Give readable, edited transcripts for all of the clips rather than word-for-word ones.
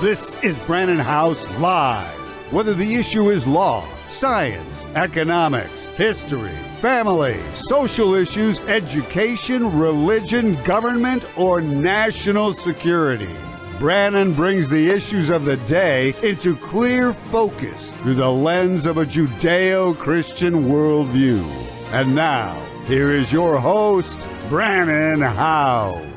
This is Brannon Howse Live. Whether the issue is law, science, economics, history, family, social issues, education, religion, government, or national security, Brannon brings the issues of the day into clear focus through the lens of a Judeo-Christian worldview. And now, here is your host, Brannon Howse.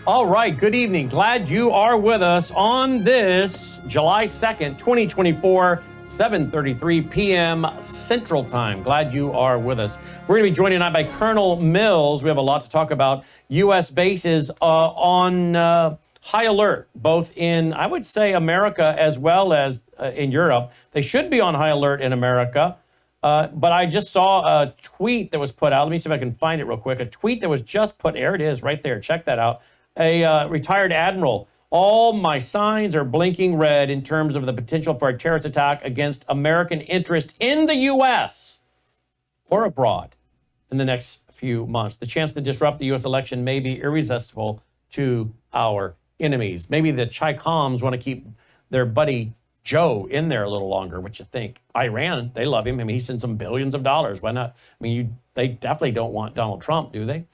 All right, good evening. Glad you are with us on this July 2nd, 2024, 7:33 p.m. Central Time. Glad you are with us. We're going to be joined tonight by Colonel Mills. We have a lot to talk about. U.S. bases on high alert, both in, I would say, America as well as in Europe. They should be on high alert in America. But I just saw a tweet that was put out. Let me see if I can find it real quick. A tweet that was just put, there it is right there. Check that out. A retired admiral. All my signs are blinking red in terms of the potential for a terrorist attack against American interest in the U.S. or abroad in the next few months. The chance to disrupt the U.S. election may be irresistible to our enemies. Maybe the Chi-Coms want to keep their buddy Joe in there a little longer. What you think? Iran, they love him. I mean, he sends them billions of dollars. Why not? I mean, they definitely don't want Donald Trump, do they?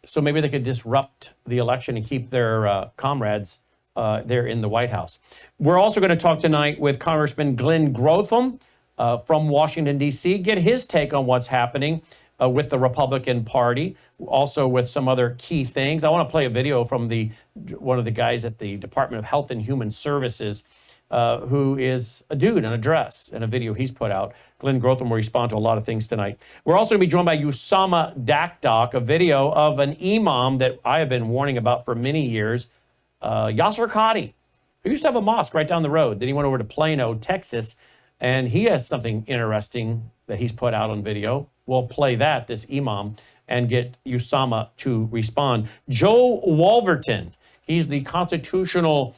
So maybe they could disrupt the election and keep their comrades there in the White House. We're also going to talk tonight with Congressman Glenn Grotham from Washington, D.C., get his take on what's happening with the Republican Party, also with some other key things. I want to play a video from one of the guys at the Department of Health and Human Services, who is a dude in a dress, in a video he's put out. Glenn Grotham will respond to a lot of things tonight. We're also going to be joined by Usama Dakdok, a video of an imam that I have been warning about for many years, Yasser Qadi, who used to have a mosque right down the road. Then he went over to Plano, Texas, and he has something interesting that he's put out on video. We'll play that, this imam, and get Usama to respond. Joe Wolverton, he's the constitutional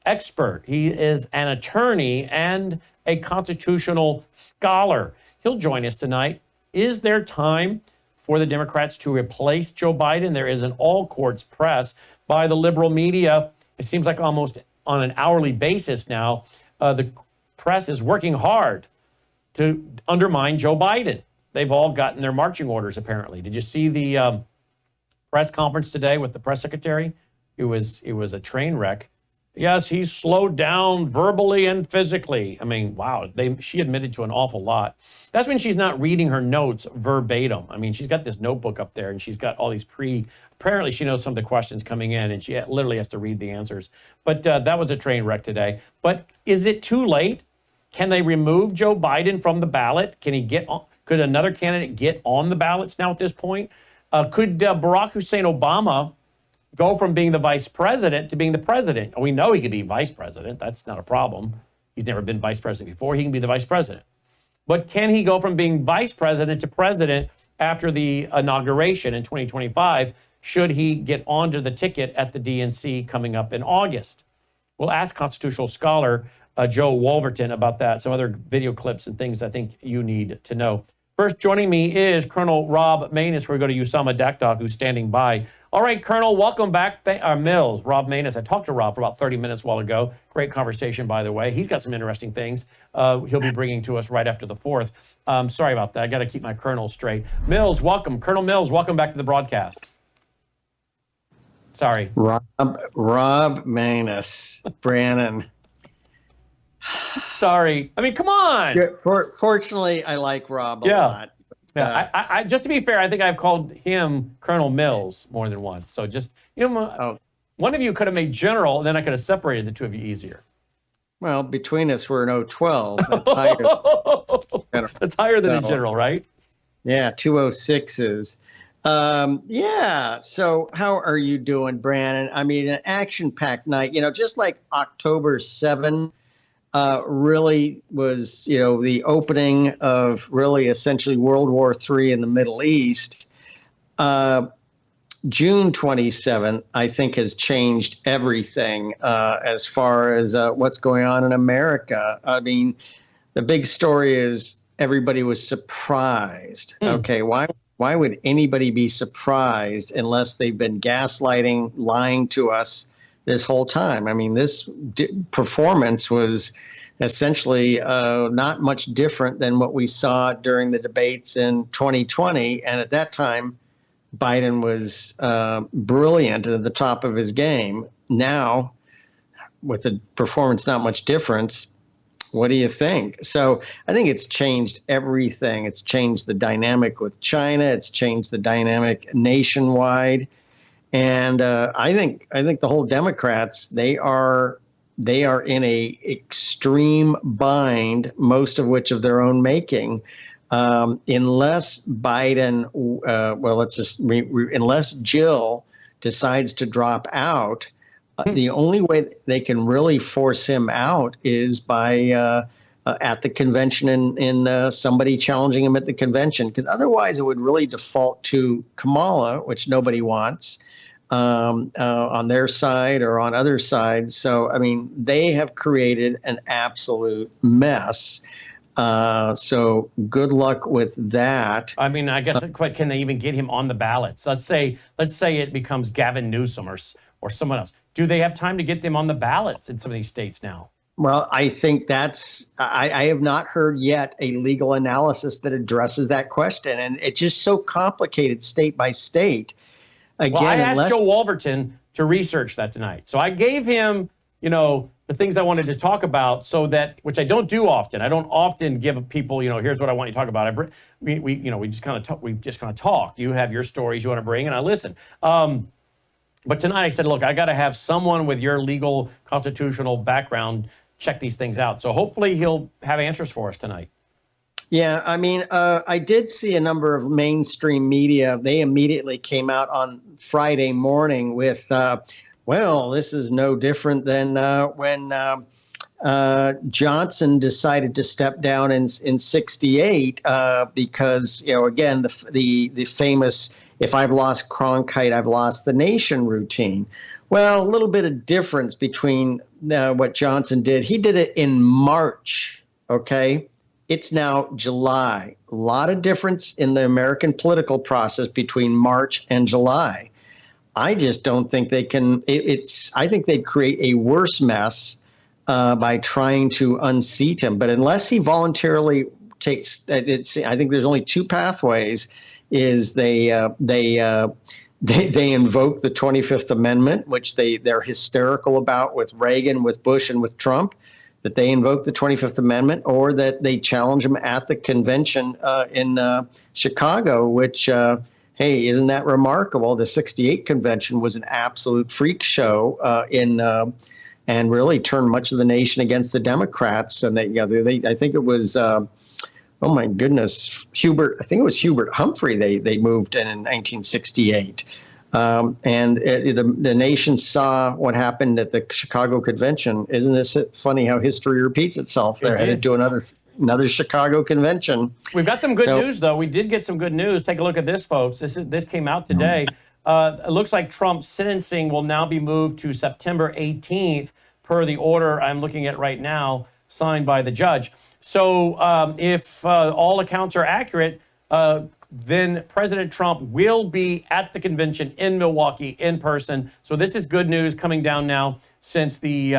expert. He is an attorney and a constitutional scholar. He'll join us tonight. Is there time for the Democrats to replace Joe Biden? There is an all-courts press by the liberal media. It seems like almost on an hourly basis now, the press is working hard to undermine Joe Biden. They've all gotten their marching orders, apparently. Did you see the press conference today with the press secretary? It was a train wreck. Yes, he's slowed down verbally and physically. I mean, wow, she admitted to an awful lot. That's when she's not reading her notes verbatim. I mean, she's got this notebook up there and she's got all these apparently she knows some of the questions coming in and she literally has to read the answers. But that was a train wreck today. But is it too late? Can they remove Joe Biden from the ballot? Could another candidate get on the ballots now at this point? Could Barack Hussein Obama go from being the vice president to being the president? We know he could be vice president. That's not a problem. He's never been vice president before. He can be the vice president. But can he go from being vice president to president after the inauguration in 2025, should he get onto the ticket at the DNC coming up in August? We'll ask constitutional scholar Joe Wolverton about that, some other video clips and things I think you need to know. First, joining me is Colonel Rob Maness. We're going to Usama Dakdok, who's standing by. All right, Colonel, welcome back. Mills, Rob Maness. I talked to Rob for about 30 minutes a while ago. Great conversation, by the way. He's got some interesting things he'll be bringing to us right after the 4th. Sorry about that. I got to keep my colonel straight. Mills, welcome. Colonel Mills, welcome back to the broadcast. Sorry. Rob Maness, Brannon. Sorry. I mean, come on. Fortunately, I like Rob a lot. Yeah, I just to be fair, I think I've called him Colonel Mills more than once. So just, one of you could have made general, and then I could have separated the two of you easier. Well, between us, we're an 012. That's higher. That's higher than a general, right? Yeah, 206s. So how are you doing, Brannon? I mean, an action-packed night, just like October 7, really was, the opening of really essentially World War III in the Middle East. June 27th, I think, has changed everything as far as what's going on in America. I mean, the big story is everybody was surprised. Okay, why would anybody be surprised unless they've been gaslighting, lying to us this whole time. I mean, this performance was essentially not much different than what we saw during the debates in 2020. And at that time, Biden was brilliant at the top of his game. Now, with the performance not much difference, what do you think? So I think it's changed everything. It's changed the dynamic with China. It's changed the dynamic nationwide. And I think the whole Democrats, they are in a extreme bind, most of which of their own making. Unless Biden, unless Jill decides to drop out, the only way they can really force him out is by at the convention in somebody challenging him at the convention, because otherwise it would really default to Kamala, which nobody wants, on their side or on other sides. So, I mean, they have created an absolute mess. So good luck with that. I mean, I guess can they even get him on the ballots? Let's say it becomes Gavin Newsom or someone else. Do they have time to get them on the ballots in some of these states now? Well, I think I have not heard yet a legal analysis that addresses that question. And it's just so complicated state by state. Again, well, I asked Joe Wolverton to research that tonight. So I gave him, the things I wanted to talk about, which I don't do often. I don't often give people, here's what I want you to talk about. We just kind of talk. You have your stories you want to bring, and I listen. But tonight I said, look, I got to have someone with your legal constitutional background check these things out. So hopefully he'll have answers for us tonight. Yeah, I mean, I did see a number of mainstream media. They immediately came out on Friday morning with, this is no different than when Johnson decided to step down in 68 because, again, the famous, if I've lost Cronkite, I've lost the nation routine. Well, a little bit of difference between what Johnson did. He did it in March, okay? It's now July. A lot of difference in the American political process between March and July. I just don't think they can. I think they'd create a worse mess by trying to unseat him. But unless he voluntarily takes, I think there's only two pathways. Is they invoke the 25th Amendment, which they're hysterical about with Reagan, with Bush, and with Trump, that they invoke the 25th Amendment, or that they challenge him at the convention in Chicago, which, hey, isn't that remarkable? The 68 convention was an absolute freak show and really turned much of the nation against the Democrats. And I think it was, oh my goodness, I think it was Hubert Humphrey they moved in 1968. And the nation saw what happened at the Chicago convention. Isn't this funny how history repeats itself? They're headed to another Chicago convention. We've got some good news, though. We did get some good news. Take a look at this, folks. This came out today. It looks like Trump's sentencing will now be moved to September 18th per the order I'm looking at right now, signed by the judge. So if all accounts are accurate, then President Trump will be at the convention in Milwaukee in person. So this is good news coming down now since the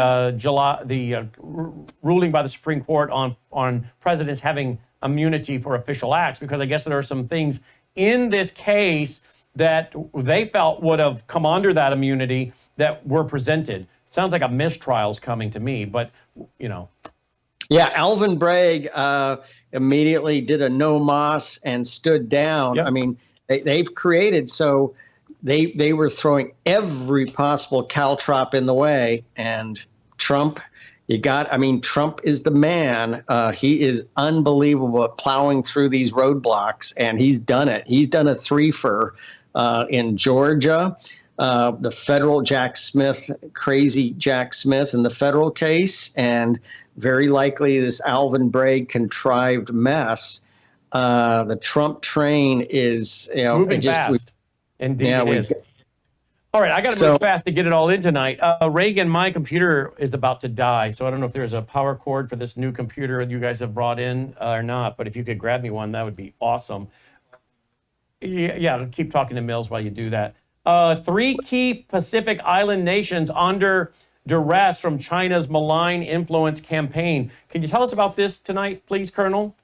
ruling by the Supreme Court on presidents having immunity for official acts, because I guess there are some things in this case that they felt would have come under that immunity that were presented. Sounds like a mistrial's coming to me, but Yeah, Alvin Bragg immediately did a no mas and stood down. Yep. I mean, they've created, so they were throwing every possible caltrop in the way. And Trump, Trump is the man. He is unbelievable at plowing through these roadblocks, and he's done it. He's done a threefer in Georgia. The federal crazy Jack Smith in the federal case, and very likely this Alvin Bragg contrived mess. The Trump train is, moving fast. Indeed, it is. All right, I got to move fast to get it all in tonight. Reagan, my computer is about to die, so I don't know if there's a power cord for this new computer you guys have brought in or not, but if you could grab me one, that would be awesome. Yeah, keep talking to Mills while you do that. Three key Pacific Island nations under duress from China's malign influence campaign. Can you tell us about this tonight, please, Colonel?